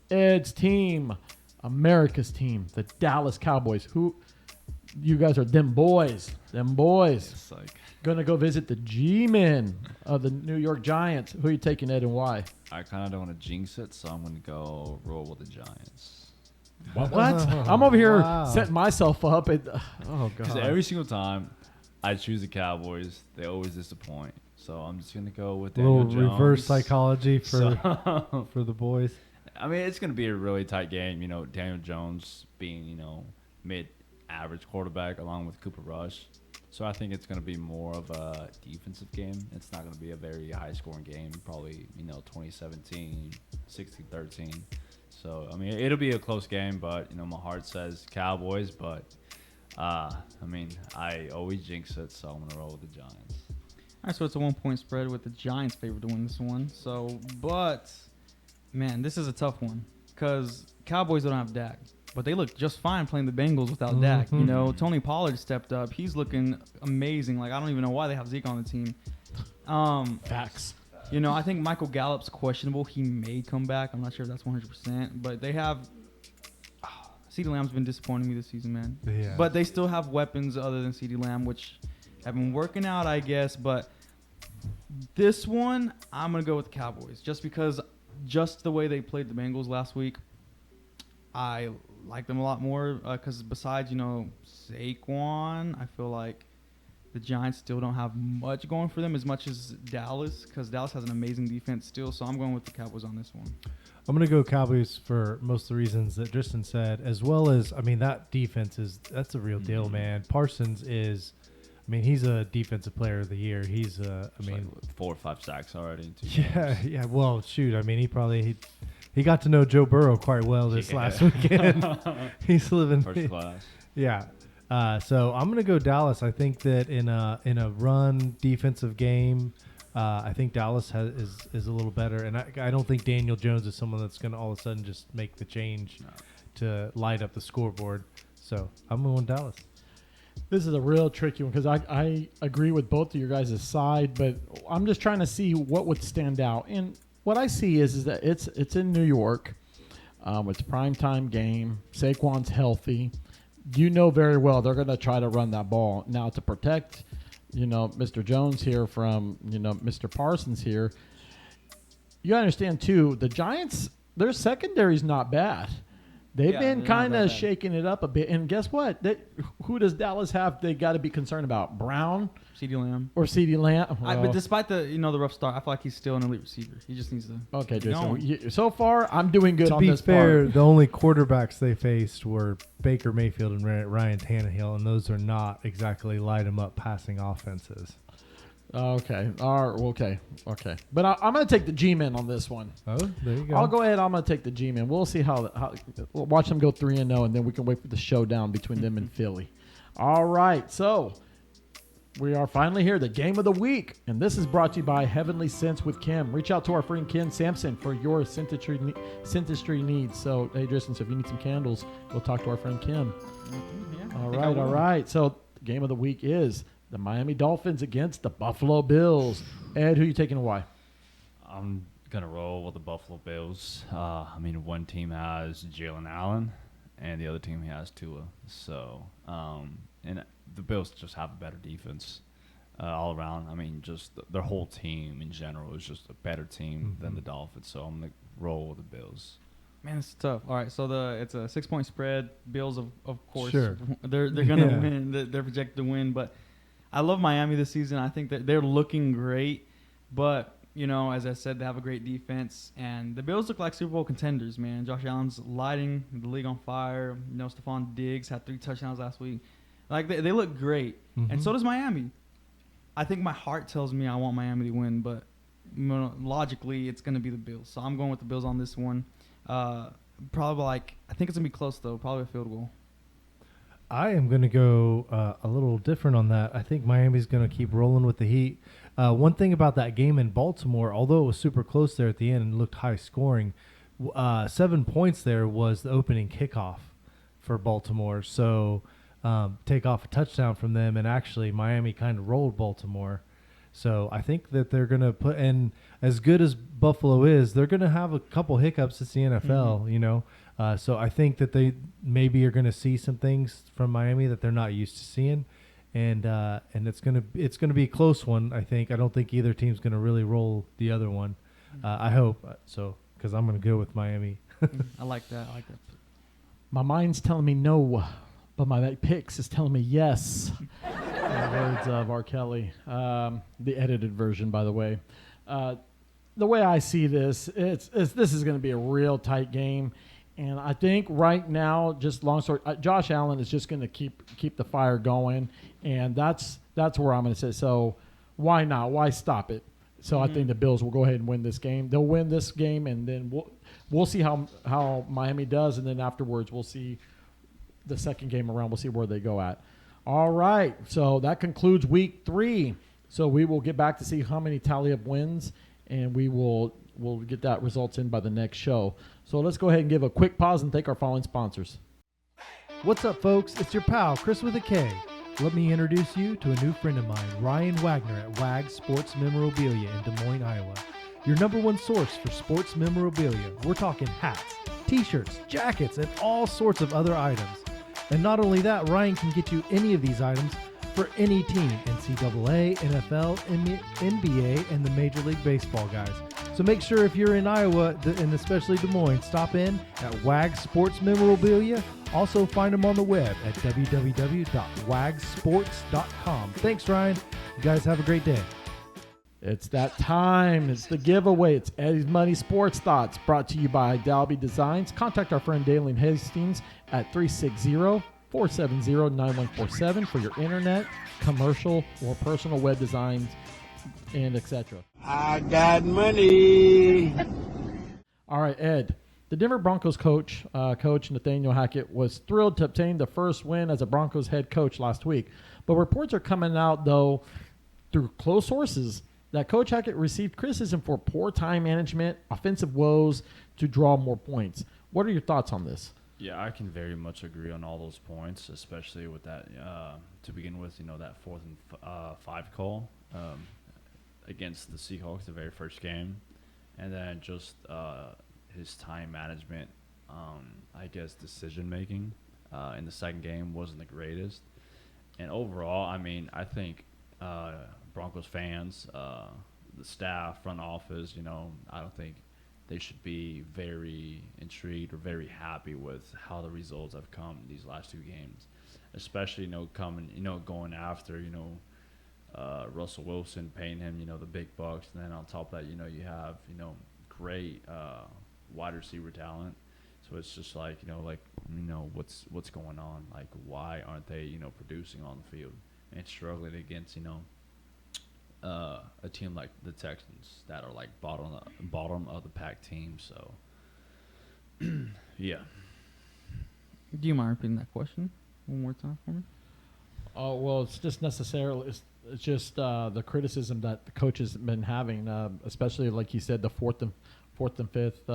A: Ed's team, America's team, the Dallas Cowboys. Who you guys are? Them boys.
D: It's like
A: gonna go visit the G-men of the New York Giants. Who are you taking, Ed, and why?
D: I kind of don't want to jinx it, so I'm gonna go roll with the Giants.
A: What? I'm over here setting myself up. Oh god!
D: Because every single time I choose the Cowboys, they always disappoint. So I'm just gonna go with Daniel Jones.
B: Reverse psychology for the boys.
D: I mean, it's gonna be a really tight game. Daniel Jones being mid-average quarterback along with Cooper Rush. So I think it's going to be more of a defensive game. It's not going to be a very high-scoring game, probably, 2017, 16-13. So, I mean, it'll be a close game, but, my heart says Cowboys. But, I always jinx it, so I'm going to roll with the Giants.
C: All right, so it's a 1-point spread with the Giants favored to win this one. So, but, man, this is a tough one because Cowboys don't have Dak. But they look just fine playing the Bengals without Dak. Tony Pollard stepped up. He's looking amazing. Like, I don't even know why they have Zeke on the team.
A: Facts.
C: I think Michael Gallup's questionable. He may come back. I'm not sure if that's 100%. But they have CeeDee Lamb's been disappointing me this season, man. Yeah. But they still have weapons other than CeeDee Lamb, which have been working out, I guess. But This one, I'm going to go with the Cowboys just because just the way they played the Bengals last week, I like them a lot more because besides, Saquon, I feel like the Giants still don't have much going for them as much as Dallas because Dallas has an amazing defense still. So I'm going with the Cowboys on this one.
B: I'm going to go Cowboys for most of the reasons that Tristan said, as well as, that defense that's a real deal, man. Parsons is, he's a defensive player of the year. He's,
D: like 4 or 5 sacks already. In 2
B: games. Yeah. Well, shoot. He got to know Joe Burrow quite well this last weekend. He's living
D: first class.
B: Yeah. So I'm going to go Dallas. I think that in a run defensive game, I think Dallas is a little better, and I don't think Daniel Jones is someone that's going to all of a sudden just make the change to light up the scoreboard. So I'm going Dallas.
A: This is a real tricky one because I agree with both of your guys' side, but I'm just trying to see what would stand out. And what I see is that it's in New York. It's a primetime game. Saquon's healthy. You know very well they're going to try to run that ball. Now to protect Mr. Jones here from, Mr. Parsons here. You understand, too, the Giants, their secondary's not bad. They've been kind of shaking it up a bit. And guess what? Who does Dallas have they got to be concerned about? Brown?
C: CeeDee Lamb.
A: Or CeeDee Lamb? Well,
C: but despite the rough start, I feel like he's still an elite receiver. He just needs to.
A: Okay, Jason. So far, I'm doing good on this part.
B: To be fair, the only quarterbacks they faced were Baker Mayfield and Ryan Tannehill, and those are not exactly light 'em up passing offenses.
A: Okay. All right. Okay. But I'm going to take the G-Men on this one.
B: Oh, there you go.
A: I'll go ahead. I'm going to take the G-Men. We'll see how we'll watch them go 3-0, and then we can wait for the showdown between them and Philly. All right. So we are finally here, the game of the week. And this is brought to you by Heavenly Scents with Kim. Reach out to our friend Ken Sampson for your scentistry needs. So, hey, Tristan, so if you need some candles, go talk to our friend Kim.
C: Yeah,
A: all right. So the game of the week is the Miami Dolphins against the Buffalo Bills. Ed, who are you taking and why?
D: I'm going to roll with the Buffalo Bills. One team has Jalen Allen, and the other team has Tua. So, and the Bills just have a better defense all around. Just their whole team in general is just a better team than the Dolphins. So I'm going to roll with the Bills.
C: Man, it's tough. All right, so it's a 6-point spread. Bills, of course,
B: sure.
C: they're going to win. They're projected to win, but I love Miami this season. I think that they're looking great, but as I said, they have a great defense, and the Bills look like Super Bowl contenders. Man, Josh Allen's lighting the league on fire. Stephon Diggs had 3 touchdowns last week. Like they look great, and so does Miami. I think my heart tells me I want Miami to win, but logically it's going to be the Bills. So I'm going with the Bills on this one. Probably I think it's going to be close though. Probably a field goal.
B: I am going to go a little different on that. I think Miami's going to keep rolling with the heat. One thing about that game in Baltimore, although it was super close there at the end and looked high scoring, 7 points there was the opening kickoff for Baltimore. So take off a touchdown from them, and actually Miami kind of rolled Baltimore. So I think that they're going to put in, as good as Buffalo is, they're going to have a couple hiccups. It's the NFL, so I think that they maybe are going to see some things from Miami that they're not used to seeing, and it's going to be a close one. I think. I don't think either team's going to really roll the other one. I hope so, because I'm going to go with Miami.
C: I like that.
A: My mind's telling me no, but my picks is telling me yes. In the words of R. Kelly, the edited version, by the way. The way I see this, this is going to be a real tight game. And I think right now, just long story, Josh Allen is just going to keep the fire going, and that's where I'm going to say. So why not? Why stop it? So I think the Bills will go ahead and win this game. They'll win this game, and then we'll see how Miami does, and then afterwards we'll see the second game around. We'll see where they go at. All right, so that concludes Week 3. So we will get back to see how many tally up wins, and we'll get that results in by the next show. So let's go ahead and give a quick pause and thank our following sponsors.
B: What's up, folks? It's your pal, Chris with a K. Let me introduce you to a new friend of mine, Ryan Wagner at Wag Sports Memorabilia in Des Moines, Iowa. Your #1 source for sports memorabilia. We're talking hats, t-shirts, jackets, and all sorts of other items. And not only that, Ryan can get you any of these items for any team, NCAA, NFL, NBA, and the Major League Baseball guys. So make sure if you're in Iowa, and especially Des Moines, stop in at Wag Sports Memorabilia. Also find them on the web at www.wagsports.com. Thanks, Ryan. You guys have a great day.
A: It's that time. It's the giveaway. It's Eddie's Money Sports Thoughts, brought to you by Dalby Designs. Contact our friend Dalen Hastings at 360-470-9147 for your internet, commercial, or personal web designs, and etc.
E: I got money.
A: All right, Ed. The Denver Broncos coach Nathaniel Hackett was thrilled to obtain the first win as a Broncos head coach last week. But reports are coming out, though, through close sources, that Coach Hackett received criticism for poor time management, offensive woes to draw more points. What are your thoughts on this?
D: Yeah, I can very much agree on all those points, especially with that, to begin with, that 4th and 5 call against the Seahawks, the very first game. And then just his time management, I guess decision-making in the second game wasn't the greatest. And overall, I think Broncos fans, the staff, front office, I don't think they should be very intrigued or very happy with how the results have come these last 2 games, especially going after Russell Wilson, paying him the big bucks, and then on top of that you have great wide receiver talent. So it's just what's going on? Like, why aren't they producing on the field and struggling against a team like the Texans that are like bottom of the pack team? So yeah.
C: Do you mind repeating that question one more time for me?
A: Oh, well, it's just necessarily it's just the criticism that the coach has been having, especially like you said, the fourth and fifth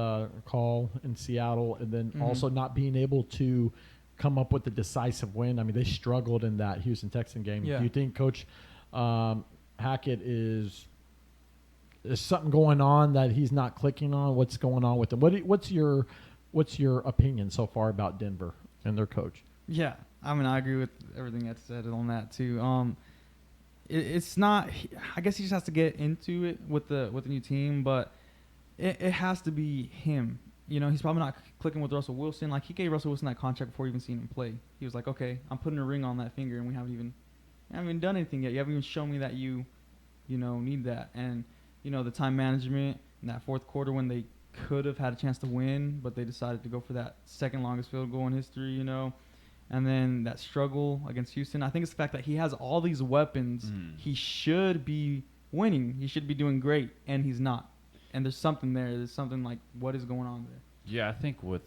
A: call in Seattle, and then also not being able to come up with a decisive win. I mean, they struggled in that Houston Texan game.
C: Yeah.
A: Do you think Coach Hackett is something going on that he's not clicking on? What's going on with him? What's your opinion so far about Denver and their coach?
C: Yeah, I agree with everything that's said on that too. It's not. I guess he just has to get into it with the new team, but it has to be him. He's probably not clicking with Russell Wilson. Like, he gave Russell Wilson that contract before even seeing him play. He was like, okay, I'm putting a ring on that finger, and we haven't even done anything yet. You haven't even shown me that you need that. And the time management in that fourth quarter when they could have had a chance to win, but they decided to go for that second longest field goal in history. And then that struggle against Houston. I think it's the fact that he has all these weapons. He should be winning. He should be doing great, and he's not. And there's something there. There's something like, what is going on there?
D: Yeah, I think with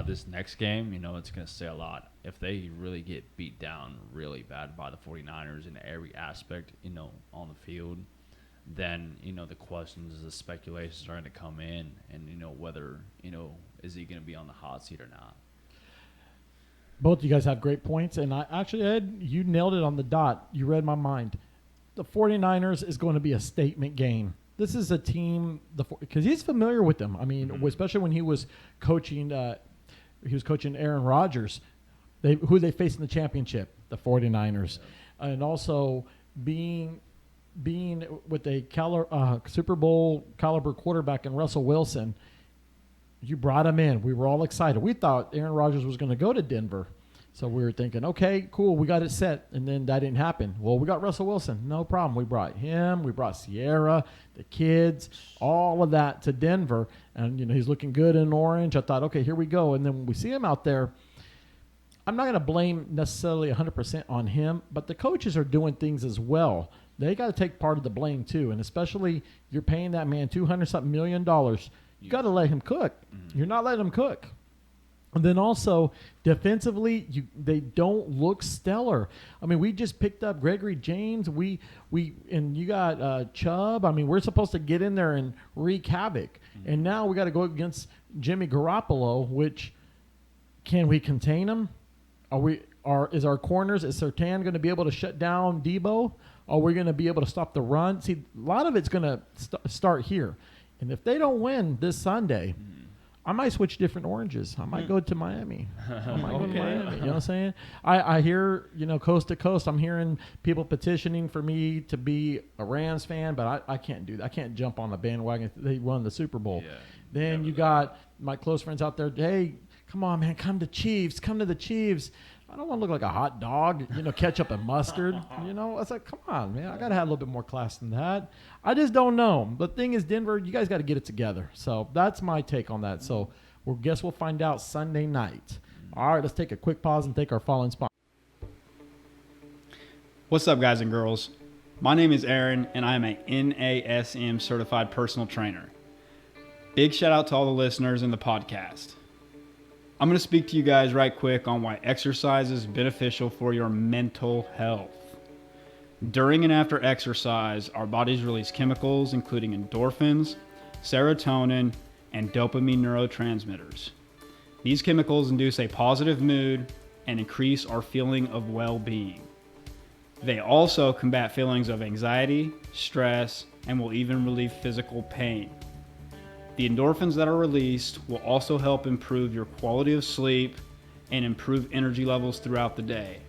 D: this next game, it's going to say a lot. If they really get beat down really bad by the 49ers in every aspect, on the field, then, the questions, the speculations are going to come in, and, whether, is he going to be on the hot seat or not?
A: Both of you guys have great points, and Ed, you nailed it on the dot. You read my mind. The 49ers is going to be a statement game. This is a team, because he's familiar with them. I mean, especially when he was coaching Aaron Rodgers, who they faced in the championship, the 49ers. Yeah. And also being with a Super Bowl caliber quarterback in Russell Wilson. You brought him in. We were all excited. We thought Aaron Rodgers was going to go to Denver. So we were thinking, okay, cool, we got it set. And then that didn't happen. Well, we got Russell Wilson. No problem. We brought him. We brought Sierra, the kids, all of that to Denver. And, he's looking good in orange. I thought, okay, here we go. And then when we see him out there, I'm not going to blame necessarily 100% on him, but the coaches are doing things as well. They got to take part of the blame too. And especially you're paying that man $200-something million. You got to let him cook. You're not letting him cook. And then also, defensively, they don't look stellar. I mean, we just picked up Gregory James. And you got Chubb. I mean, we're supposed to get in there and wreak havoc. And now we got to go against Jimmy Garoppolo, which, can we contain him? Is our corners, is Surtain going to be able to shut down Debo? Are we going to be able to stop the run? See, a lot of it's going to start here. And if they don't win this Sunday, I might switch different oranges. I might go to Miami. I might go to Miami. You know what I'm saying? I hear, coast to coast, I'm hearing people petitioning for me to be a Rams fan, but I can't do that. I can't jump on the bandwagon if they won the Super Bowl.
D: Yeah,
A: then you got my close friends out there, hey, come on, man, come to the Chiefs. I don't want to look like a hot dog, ketchup and mustard. It's like, come on, man. I got to have a little bit more class than that. I just don't know. The thing is, Denver, you guys got to get it together. So that's my take on that. So we'll find out Sunday night. All right, let's take a quick pause and take our following spot.
F: What's up, guys and girls? My name is Aaron, and I am a NASM certified personal trainer. Big shout out to all the listeners in the podcast. I'm going to speak to you guys right quick on why exercise is beneficial for your mental health. During and after exercise, our bodies release chemicals including endorphins, serotonin, and dopamine neurotransmitters. These chemicals induce a positive mood and increase our feeling of well-being. They also combat feelings of anxiety, stress, and will even relieve physical pain. The endorphins that are released will also help improve your quality of sleep and improve energy levels throughout the day.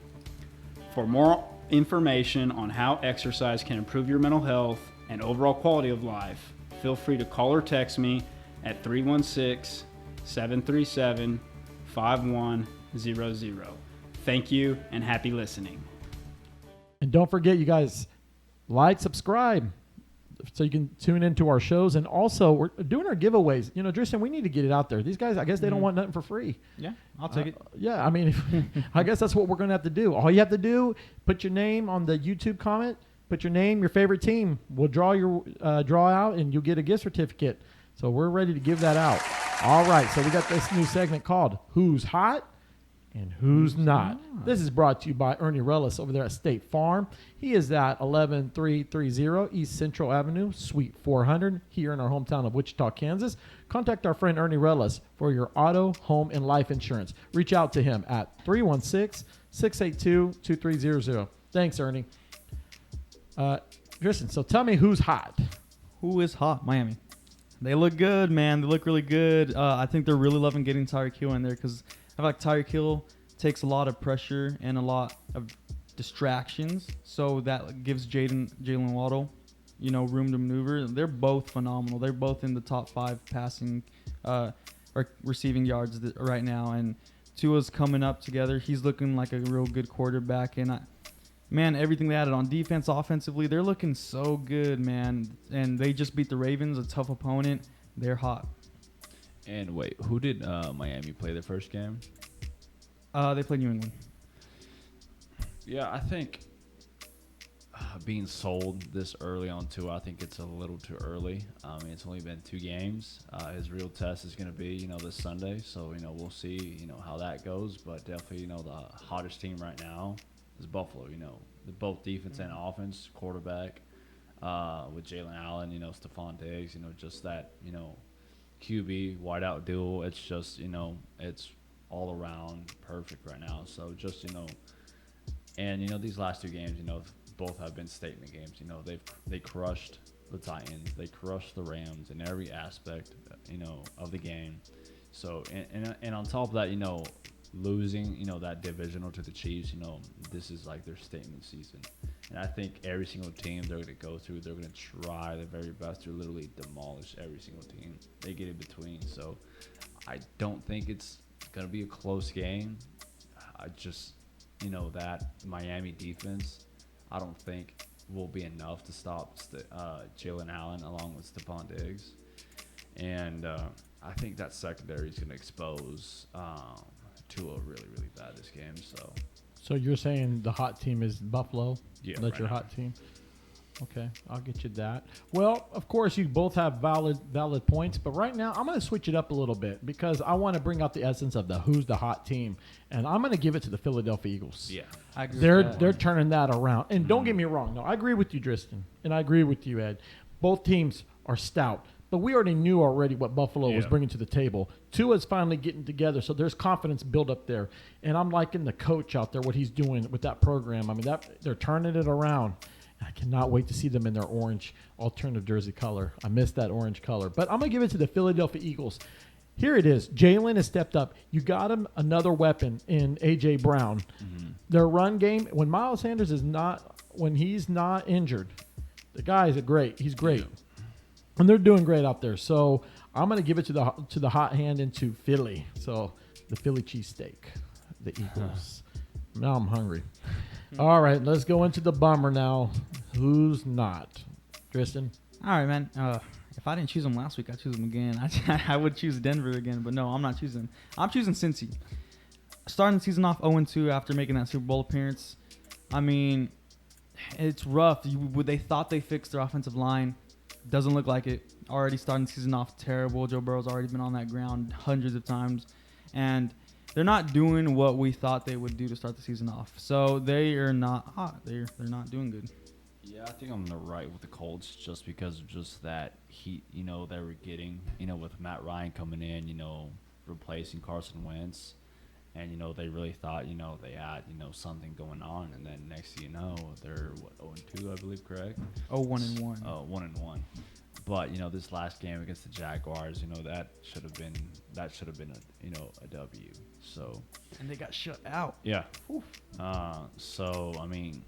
F: For more information on how exercise can improve your mental health and overall quality of life, feel free to call or text me at 316-737-5100. Thank you and happy listening.
A: And don't forget, you guys, subscribe, so you can tune into our shows. And also, we're doing our giveaways. Tristan, we need to get it out there. These guys, I guess they don't want nothing for free.
C: Yeah, I'll take it.
A: Yeah, I mean, I guess that's what we're going to have to do. All you have to do, put your name on the YouTube comment, put your name, your favorite team. We'll draw out, and you'll get a gift certificate. So we're ready to give that out. All right, so we got this new segment called Who's Hot and Who's Not. This is brought to you by Ernie Rellis over there at State Farm. He is at 11330 East Central Avenue, Suite 400, here in our hometown of Wichita, Kansas. Contact our friend Ernie Rellis for your auto, home, and life insurance. Reach out to him at 316-682-2300. Thanks, Ernie. Tristan, so tell me who's hot.
C: Who is hot? Miami. They look good, man. They look really good. I think they're really loving getting Tyreek Hill in there because I feel like Tyreek Hill takes a lot of pressure and a lot of distractions, so that gives Jalen Waddle, room to maneuver. They're both phenomenal. They're both in the top 5 passing or receiving yards right now, and Tua's coming up together. He's looking like a real good quarterback, and everything they added on defense, offensively, they're looking so good, man. And they just beat the Ravens, a tough opponent. They're hot.
D: And wait, who did Miami play their first game?
C: They played New England.
D: Yeah, I think being sold this early on Tua, I think it's a little too early. It's only been 2 games. His real test is going to be, this Sunday. So, we'll see, how that goes. But definitely, the hottest team right now is Buffalo. Both defense and offense, quarterback with Jalen Allen, Stephon Diggs, just that, QB wideout duel. It's just, it's all around perfect right now. So just, and, these last 2 games, both have been statement games. They crushed the Titans. They crushed the Rams in every aspect, of the game. So, and on top of that, losing, that divisional to the Chiefs, this is like their statement season. And I think every single team they're going to go through, they're going to try their very best to literally demolish every single team they get in between. So I don't think it's going to be a close game. I just, that Miami defense, I don't think will be enough to stop Jalen Allen along with Stephon Diggs. And I think that secondary is going to expose Tua really, really bad this game.
A: So you're saying the hot team is Buffalo?
D: Yeah.
A: That's your hot team? Okay, I'll get you that. Well, of course, you both have valid points, but right now I'm going to switch it up a little bit because I want to bring out the essence of who's the hot team, and I'm going to give it to the Philadelphia Eagles.
D: Yeah,
C: I agree
A: They're turning that around. And don't get me wrong. No, I agree with you, Tristan, and I agree with you, Ed. Both teams are stout. But we already knew what Buffalo was bringing to the table. Tua's finally getting together, so there's confidence built up there. And I'm liking the coach out there, what he's doing with that program. I mean, they're turning it around. I cannot wait to see them in their orange alternative jersey color. I miss that orange color. But I'm going to give it to the Philadelphia Eagles. Here it is. Jalen has stepped up. You got him another weapon in A.J. Brown. Mm-hmm. Their run game, when Miles Sanders when he's not injured, the guy is great. He's great. Yeah. And they're doing great out there. So I'm going to give it to the hot hand into Philly. So the Philly cheesesteak, the Eagles. Now I'm hungry. All right, let's go into the bummer now. Who's not? Tristan?
C: All right, man. If I didn't choose them last week, I'd choose them again. I would choose Denver again, but no, I'm not choosing them. I'm choosing Cincy. Starting the season off 0-2 after making that Super Bowl appearance. I mean, it's rough. They thought they fixed their offensive line. Doesn't look like it. Already starting the season off terrible. Joe Burrow's already been on that ground hundreds of times. And they're not doing what we thought they would do to start the season off. So they are not hot. They're not doing good.
D: Yeah, I think I'm the right with the Colts just because of just that heat, they were getting, with Matt Ryan coming in, replacing Carson Wentz. And, they really thought, they had, something going on. And then next thing you know, they're, 0-2, I believe, correct?
C: 1-1.
D: Oh, 1-1. But, this last game against the Jaguars, that should have been a W. So.
C: And they got shut out.
D: Yeah. So, I mean,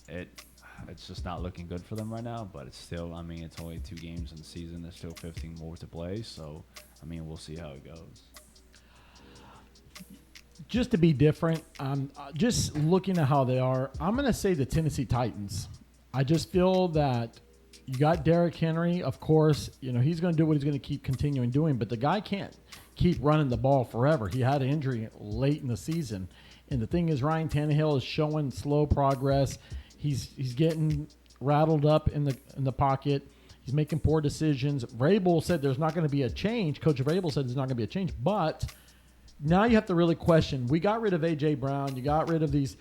D: it's just not looking good for them right now, but it's still, it's only 2 games in the season. There's still 15 more to play. So, we'll see how it goes.
A: Just to be different, just looking at how they are, I'm going to say the Tennessee Titans. I just feel that you got Derrick Henry, of course. He's going to do what he's going to keep continuing doing, but the guy can't keep running the ball forever. He had an injury late in the season. And the thing is, Ryan Tannehill is showing slow progress. He's getting rattled up in the pocket. He's making poor decisions. Vrabel said there's not going to be a change. Coach Vrabel said there's not going to be a change, but now you have to really question. We got rid of A.J. Brown. You got rid of these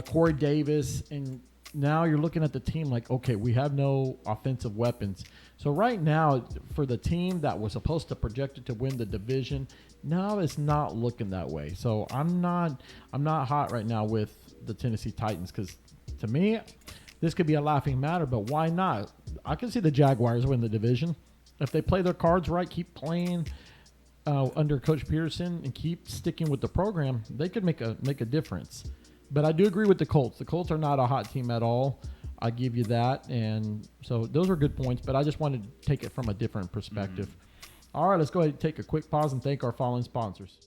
A: Corey Davis. And now you're looking at the team like, okay, we have no offensive weapons. So right now, for the team that was supposed to project it to win the division, now it's not looking that way. So I'm not hot right now with the Tennessee Titans because to me, this could be a laughing matter, but why not? I can see the Jaguars win the division. If they play their cards right, keep playing under Coach Peterson and keep sticking with the program, they could make a difference. But I do agree with the Colts. The Colts are not a hot team at all. I give you that. And so those are good points, but I just wanted to take it from a different perspective. Mm-hmm. All right, let's go ahead and take a quick pause and thank our following sponsors.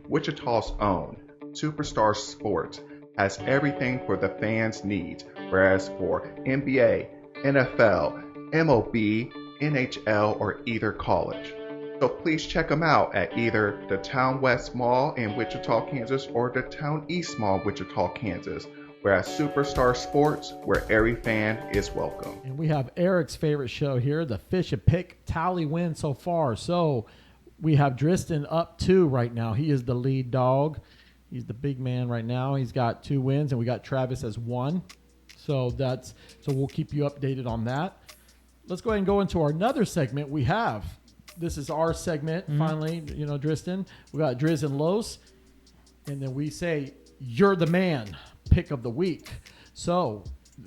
G: Wichita's own Superstar Sports has everything for the fans' needs, whereas for NBA, NFL, MLB, NHL, or either college. So please check them out at either the Town West Mall in Wichita, Kansas, or the Town East Mall, Wichita, Kansas. Whereas Superstar Sports, where every fan is welcome.
A: And we have Eric's favorite show here, the Fish and Pick tally win so far. So we have Tristan up 2 right now. He is the lead dog. He's the big man right now. He's got 2 wins, and we got Travis as 1. So we'll keep you updated on that. Let's go ahead and go into our another segment we have. This is our segment, finally, Tristan. We got Driz and Los, and then we say, you're the man, pick of the week. So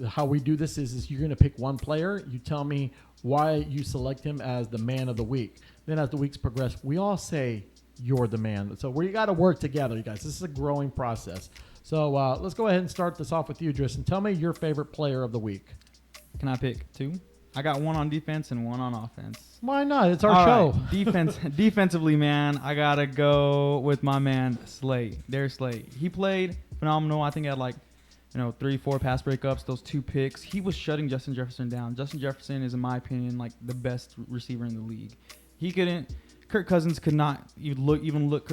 A: how we do this is you're going to pick one player. You tell me why you select him as the man of the week. Then as the weeks progress, we all say, you're the man. So we got to work together, you guys. This is a growing process. So let's go ahead and start this off with you, Tristan. Tell me your favorite player of the week.
C: Can I pick 2? I got 1 on defense and 1 on offense.
A: Why not? It's our show.
C: Right. Defensively, man, I got to go with my man, Slay. Darius Slay. He played phenomenal. I think he had 3-4 pass breakups, those 2 picks. He was shutting Justin Jefferson down. Justin Jefferson is, in my opinion, the best receiver in the league. Kirk Cousins could not even look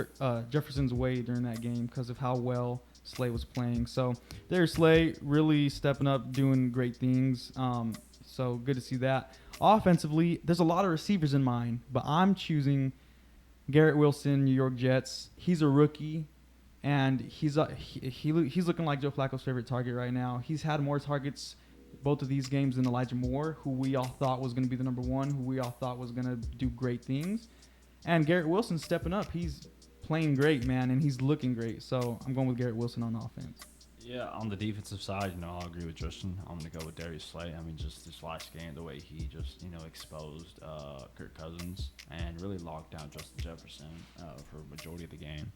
C: Jefferson's way during that game because of how well Slay was playing. So there's Slay really stepping up, doing great things. So good to see that. Offensively, there's a lot of receivers in mind, but I'm choosing Garrett Wilson, New York Jets. He's a rookie, and he's looking like Joe Flacco's favorite target right now. He's had more targets both of these games than Elijah Moore, who we all thought was going to be the number 1, who we all thought was going to do great things. And Garrett Wilson's stepping up. He's playing great, man, and he's looking great. So I'm going with Garrett Wilson on offense.
D: Yeah, on the defensive side, I'll agree with Justin. I'm going to go with Darius Slay. I mean, just this last game, the way he just, exposed Kirk Cousins and really locked down Justin Jefferson for a majority of the game.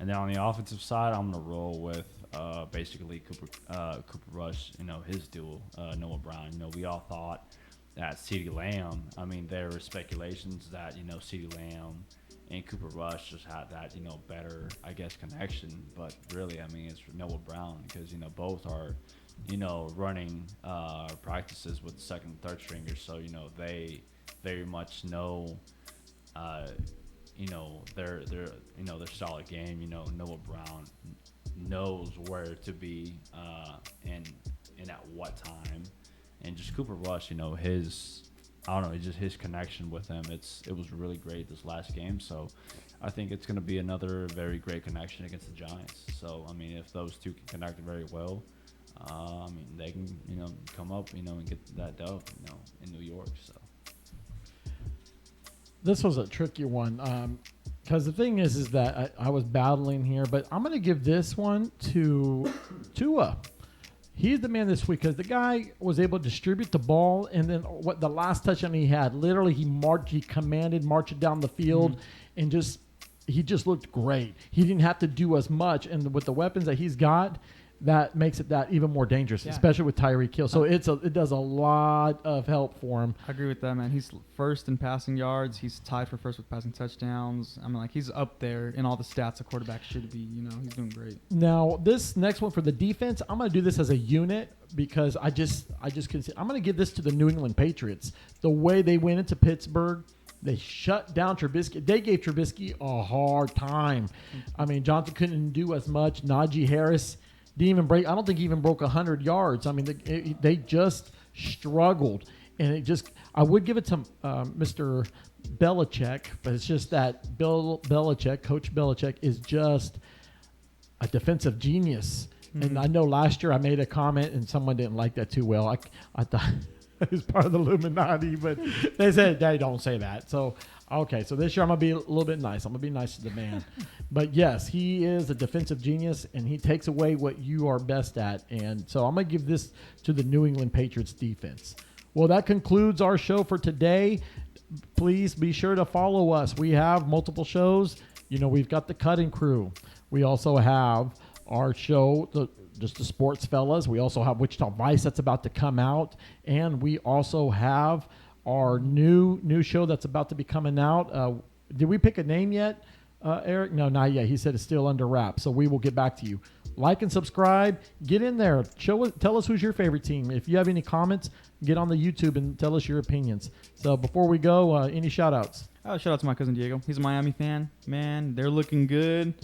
D: And then on the offensive side, I'm going to roll with basically Cooper Rush, his duel, Noah Brown. We all thought that CeeDee Lamb, there were speculations that, CeeDee Lamb and Cooper Rush just had that, better, connection. But really, it's Noah Brown because, both are, running practices with the second and third stringers. So, they very much know, their solid game. Noah Brown knows where to be and at what time. And just Cooper Rush, his connection with him, it was really great this last game. So I think it's going to be another very great connection against the Giants. So, if those two can connect very well, they can, come up, and get that dub, in New York. So
A: this was a tricky one because the thing is that I was battling here, but I'm going to give this one to Tua. He's the man this week because the guy was able to distribute the ball, and then what the last touchdown he had, literally he commanded marching down the field, and he just looked great. He didn't have to do as much, and with the weapons that he's got, that makes it that even more dangerous, especially with Tyreek Hill. So it does a lot of help for him.
C: I agree with that, man. He's first in passing yards. He's tied for first with passing touchdowns. He's up there in all the stats a quarterback should be. He's doing great.
A: Now, this next one for the defense, I'm going to do this as a unit because I just couldn't see. I'm going to give this to the New England Patriots. The way they went into Pittsburgh, they shut down Trubisky. They gave Trubisky a hard time. Johnson couldn't do as much. Najee Harris didn't even break. I don't think he even broke 100 yards. They just struggled, and I would give it to Mr. Belichick, but it's just that Coach Belichick, is just a defensive genius. Mm-hmm. And I know last year I made a comment, and someone didn't like that too well. I thought it was part of the Illuminati, but they said they don't say that. So okay, so this year I'm going to be a little bit nice. I'm going to be nice to the man. But yes, he is a defensive genius, and he takes away what you are best at. And so I'm going to give this to the New England Patriots defense. Well, that concludes our show for today. Please be sure to follow us. We have multiple shows. We've got the Cutting Crew. We also have our show, just the Sports Fellas. We also have Wichita Vice that's about to come out. And we also have our new show that's about to be coming out. Did we pick a name yet, Eric? No, not yet. He said it's still under wraps, so we will get back to you. Like and subscribe. Get in there. Tell us who's your favorite team. If you have any comments, get on the YouTube and tell us your opinions. So before we go, any shout-outs?
C: Shout out to my cousin Diego. He's a Miami fan. Man, they're looking good.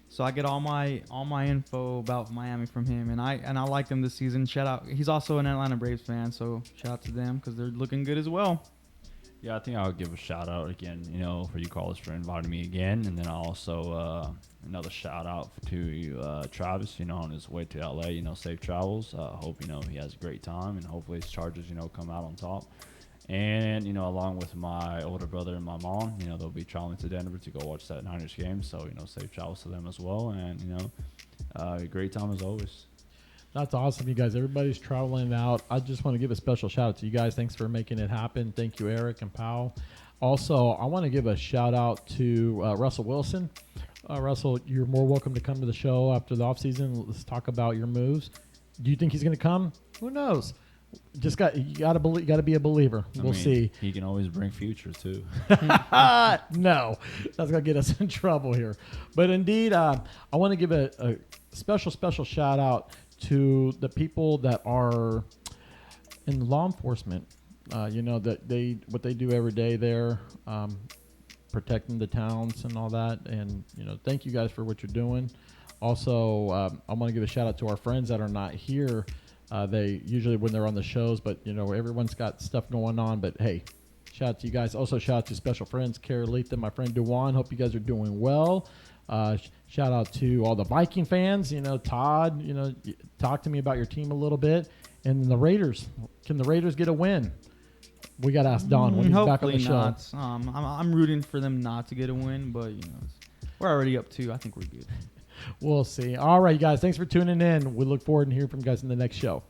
C: So I get all my info about Miami from him, and I like them this season. Shout out. He's also an Atlanta Braves fan, so shout out to them because they're looking good as well.
D: Yeah, I think I'll give a shout out again, for you callers for inviting me again, and then also another shout out to Travis, on his way to LA. Safe travels. Hope he has a great time, and hopefully his Chargers, come out on top. And, along with my older brother and my mom, they'll be traveling to Denver to go watch that Niners game. So, safe travels to them as well. And, a great time as always.
A: That's awesome, you guys. Everybody's traveling out. I just want to give a special shout out to you guys. Thanks for making it happen. Thank you, Eric and Powell. Also, I want to give a shout out to Russell Wilson. Russell, you're more welcome to come to the show after the offseason. Let's talk about your moves. Do you think he's going to come? Who knows? You got to be a believer. We'll see.
D: He can always bring future too.
A: No, that's gonna get us in trouble here. But indeed, I want to give a special shout out to the people that are in law enforcement. That what they do every day there, protecting the towns and all that. And thank you guys for what you're doing. Also, I want to give a shout out to our friends that are not here. They usually when they're on the shows, but everyone's got stuff going on. But hey, shout out to you guys. Also shout out to special friends, Carolita, my friend Dewan. Hope you guys are doing well. Shout out to all the Viking fans. Todd. Talk to me about your team a little bit. And the Raiders. Can the Raiders get a win? We got to ask Don when he's back on the show.
C: Hopefully not. I'm rooting for them not to get a win, but we're already up 2. I think we're good.
A: We'll see. All right, you guys. Thanks for tuning in. We look forward to hearing from you guys in the next show.